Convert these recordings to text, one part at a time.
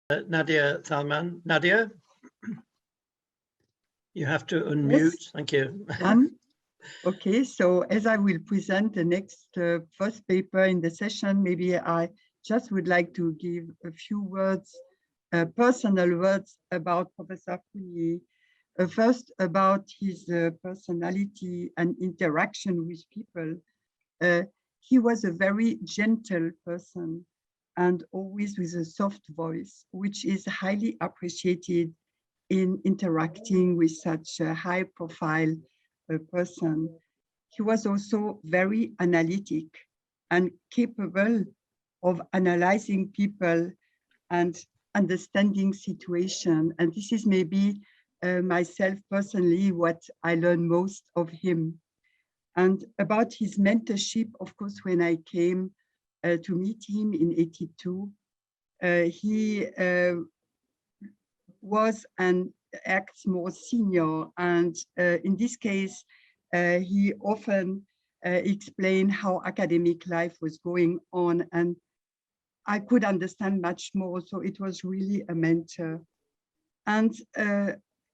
Nadia Thalmann. Nadia, you have to unmute. Yes. Thank you. Okay, so as I will present the next first paper in the session, maybe I just would like to give a few words, personal words about Professor Kunii. First, about his personality and interaction with people. He was a very gentle person and always with a soft voice, which is highly appreciated in interacting with such a high profile person. He was also very analytic and capable of analyzing people and understanding situation. And this is maybe myself personally what I learned most of him. And about his mentorship, of course, when I came to meet him in '82, he was and acts more senior. And in this case, he often explained how academic life was going on. And I could understand much more. So it was really a mentor. And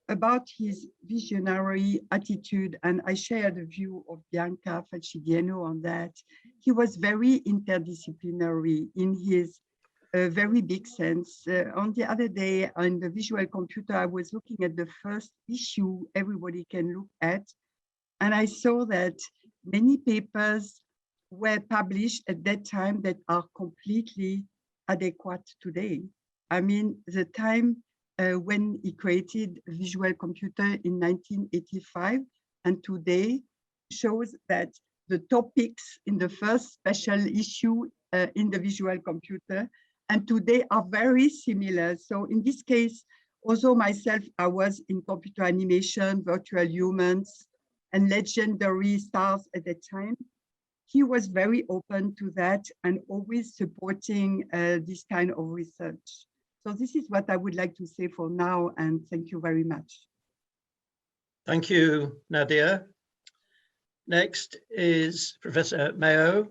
about his visionary attitude, and I share the view of Bianca Falcidiano on that, he was very interdisciplinary in his very big sense. On the other day on the visual computer, I was looking at the first issue everybody can look at, and I saw that many papers were published at that time that are completely adequate today. I mean, the time when he created visual computer in 1985 and today shows that the topics in the first special issue in the visual computer and today are very similar. So in this case, also myself, I was in computer animation, virtual humans, and legendary stars at that time. He was very open to that and always supporting this kind of research. So this is what I would like to say for now, and thank you very much. Thank you, Nadia. Next is Professor Mayo.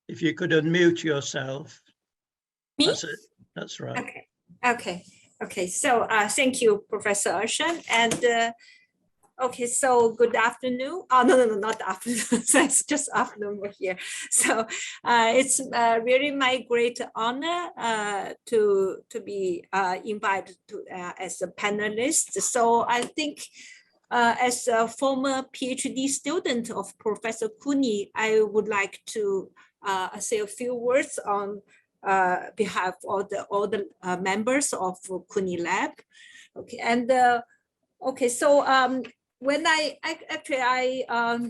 If you could unmute yourself. Me? That's it. That's right. Okay. So thank you, Professor Urshan. And okay, so good afternoon. Oh, no, not afternoon. It's just afternoon over here. So it's really my great honor to be invited to as a panelist. So I think as a former PhD student of Professor Kunii, I would like to say a few words on behalf of all the members of Kunii Lab. Okay, and okay, so when I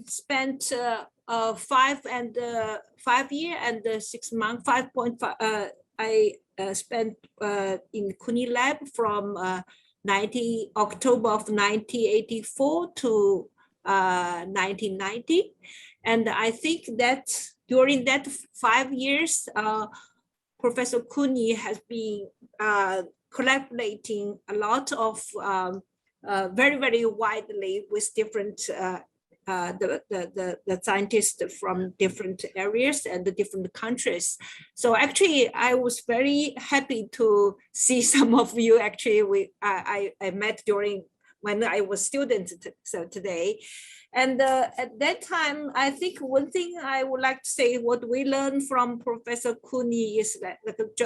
spent 5 years and 6 months, 5.5. I spent in Kunii Lab from October of 1984 to 1990, and I think that during that 5 years, Professor Kunii has been collaborating a lot of very, very widely with different the scientists from different areas and the different countries. So actually, I was very happy to see some of you. Actually, I met during when I was student today. And at that time, I think one thing I would like to say, what we learned from Professor Kunii is that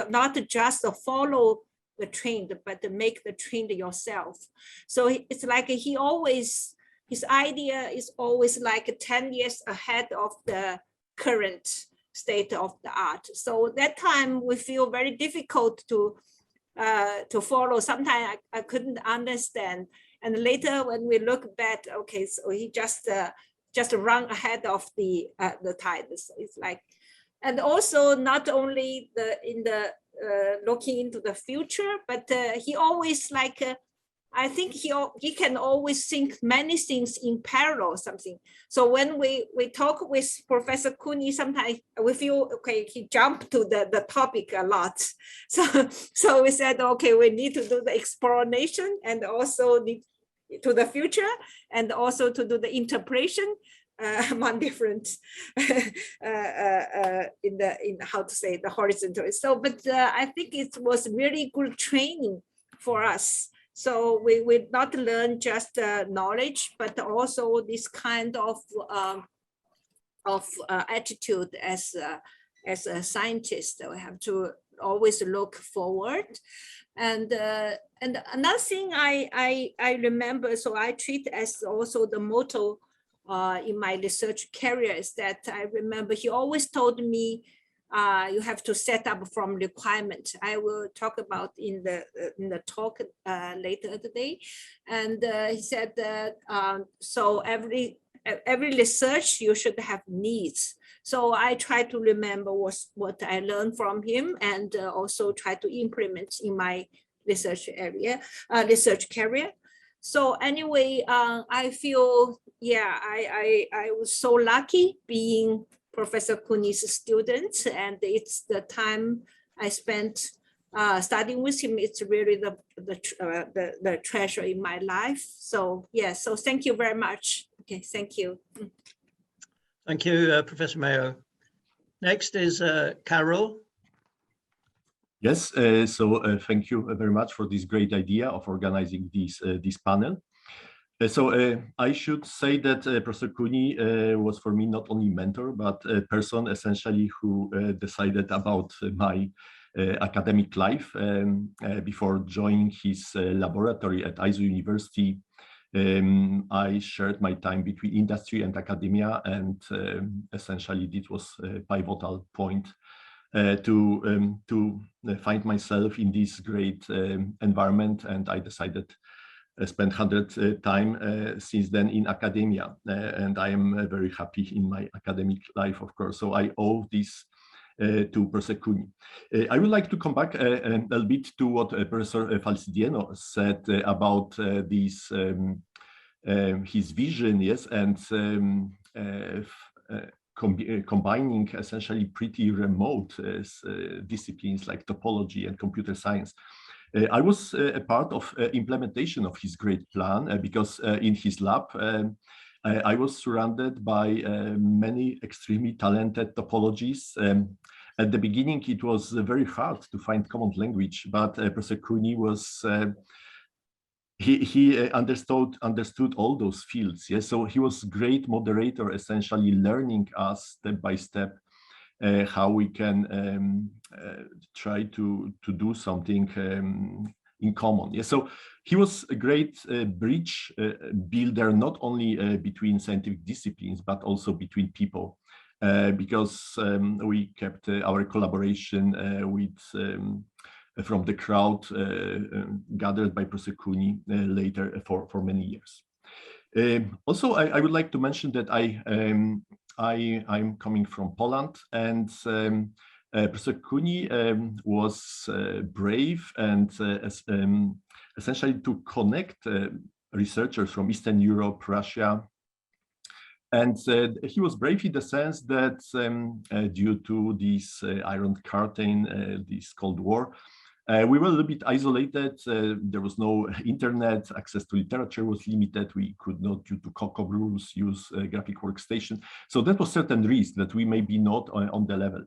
not just follow the trend, but to make the trend yourself. So it's like his idea is always like 10 years ahead of the current state of the art. So that time we feel very difficult to follow. Sometimes I couldn't understand. And later when we look back, okay, so he just run ahead of the tide. So it's like, and also not only looking into the future, but he always like, I think he can always think many things in parallel, something. So when we talk with Professor Kunii, sometimes we feel, okay, he jumped to the topic a lot. So we said, okay, we need to do the exploration and also need to the future and also to do the interpretation among different in how to say the horizontal. So, but I think it was really good training for us. So we not learn just knowledge, but also this kind of attitude as a scientist. We have to always look forward. And another thing I remember, so I treat as also the motto in my research career, is that I remember he always told me, you have to set up from requirement. I will talk about in the talk later today. And he said that so every research you should have needs. So I try to remember what I learned from him, and also try to implement in my research career. So anyway, I feel, yeah, I was so lucky being Professor Kunii's student, and it's the time I spent studying with him. It's really the treasure in my life. So yeah, so thank you very much. Okay, thank you. Thank you, Professor Mayo. Next is Karol. Yes, thank you very much for this great idea of organizing this panel. I should say that Professor Kunii was for me not only mentor, but a person essentially who decided about my academic life. Before joining his laboratory at Aizu University, I shared my time between industry and academia, and essentially this was a pivotal point to find myself in this great environment, and I decided spend 100 time since then in academia, and I am very happy in my academic life, of course. So I owe this to Professor Kunii. I would like to come back a little bit to what Professor Falcidieno said about this his vision, yes, and combining essentially pretty remote disciplines like topology and computer science. I was a part of implementation of his great plan because in his lab, I was surrounded by many extremely talented topologists. At the beginning, it was very hard to find common language, but Professor Kunii was he understood all those fields. Yes, so he was great moderator, essentially learning us step by step how we can try to do something in common. Yeah, so he was a great bridge builder, not only between scientific disciplines, but also between people, because we kept our collaboration with from the crowd gathered by Professor Kunii later for many years. Also, I would like to mention that I'm coming from Poland, and Professor Kunii was brave and essentially to connect researchers from Eastern Europe, Russia. And he was brave in the sense that due to this Iron Curtain, this Cold War, we were a little bit isolated. There was no internet, access to literature was limited. We could not, due to COCOB rules, use graphic workstation. So that was certain risk that we may be not on the level.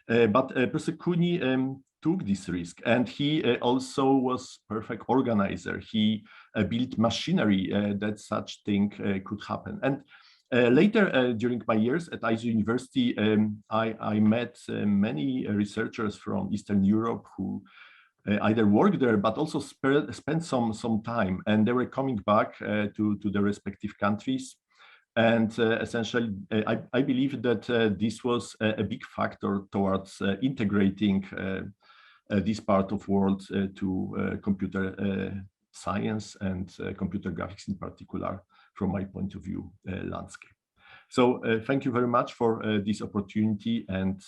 But Professor Kunii took this risk, and he also was perfect organizer. He built machinery that such thing could happen. And later, during my years at Aizu University, I met many researchers from Eastern Europe who either worked there, but also spent some time, and they were coming back to their respective countries. And essentially, I believe that this was a big factor towards integrating this part of world to computer science and computer graphics in particular, from my point of view, landscape. So thank you very much for this opportunity, and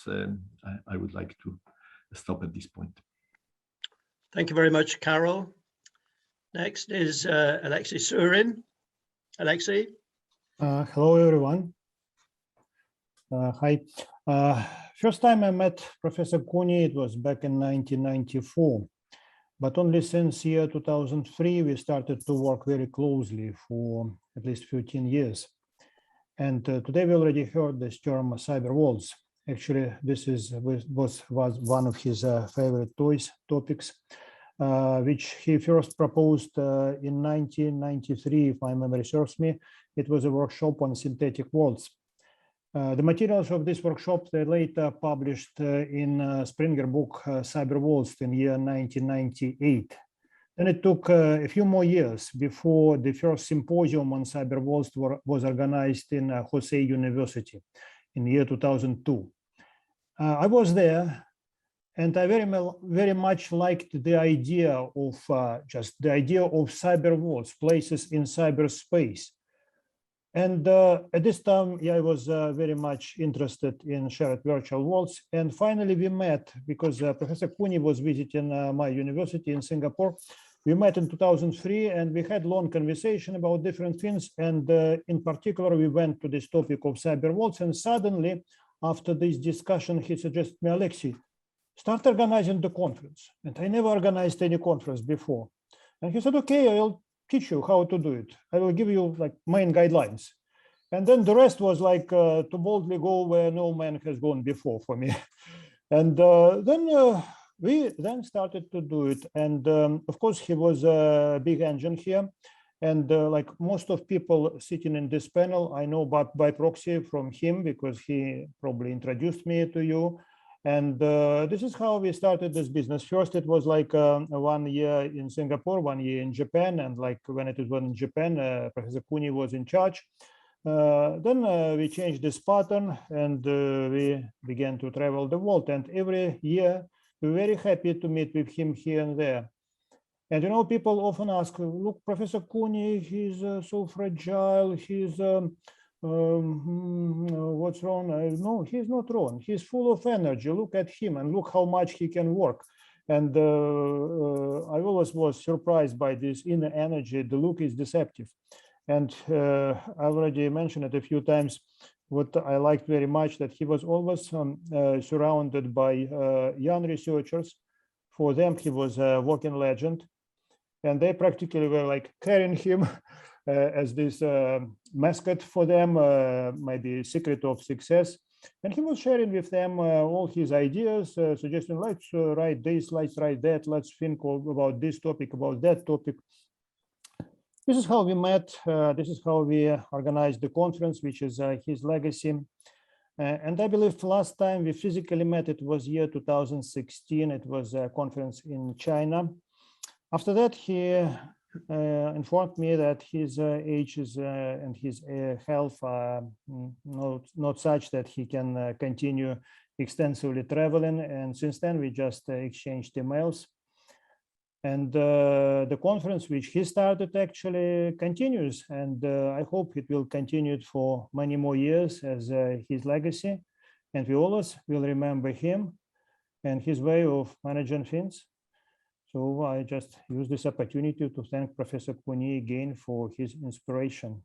I would like to stop at this point. Thank you very much, Karol. Next is Alexei Sourin. Alexei. Hello, everyone. Hi. First time I met Professor Kunii, it was back in 1994. But only since year 2003, we started to work very closely for at least 15 years. And today we already heard this term cyber walls. Actually, this was one of his favorite topics, which he first proposed in 1993, if my memory serves me. It was a workshop on synthetic walls. The materials of this workshop they later published in Springer book Cyber Walls in year 1998. Then it took a few more years before the first symposium on cyber walls was organized in Jose University in the year 2002. I was there, and I very much liked the idea of cyber walls, places in cyberspace. And at this time, I was very much interested in shared virtual worlds. And finally, we met because Professor Kunii was visiting my university in Singapore. We met in 2003, and we had long conversation about different things. And in particular, we went to this topic of cyber worlds. And suddenly, after this discussion, he suggested me, Alexei, start organizing the conference. And I never organized any conference before. And he said, okay, I'll teach you how to do it. I will give you like main guidelines. And then the rest was like to boldly go where no man has gone before for me. And then we then started to do it. And of course, he was a big engine here. And like most of people sitting in this panel, I know but by proxy from him because he probably introduced me to you. And this is how we started this business. First, it was like 1 year in Singapore, 1 year in Japan. And like when it was in Japan, Professor Kunii was in charge. Then we changed this pattern and we began to travel the world. And every year, we're very happy to meet with him here and there. And you know, people often ask, look, Professor Kunii, he's so fragile, he's what's wrong? No, he's not wrong. He's full of energy. Look at him and look how much he can work. And I always was surprised by this inner energy. The look is deceptive. And I already mentioned it a few times. What I liked very much that he was always surrounded by young researchers. For them, he was a walking legend. And they practically were like carrying him as this mascot for them, maybe secret of success. And he was sharing with them all his ideas, suggesting, let's write this, let's write that, let's think about this topic, about that topic. This is how we met. This is how we organized the conference, which is his legacy. And I believe last time we physically met, it was year 2016. It was a conference in China. After that, he informed me that his age is, and his health are not such that he can continue extensively traveling. And since then, we just exchanged emails. And the conference, which he started, actually continues. And I hope it will continue for many more years as his legacy. And we always will remember him and his way of managing things. So I just use this opportunity to thank Professor Kunii again for his inspiration.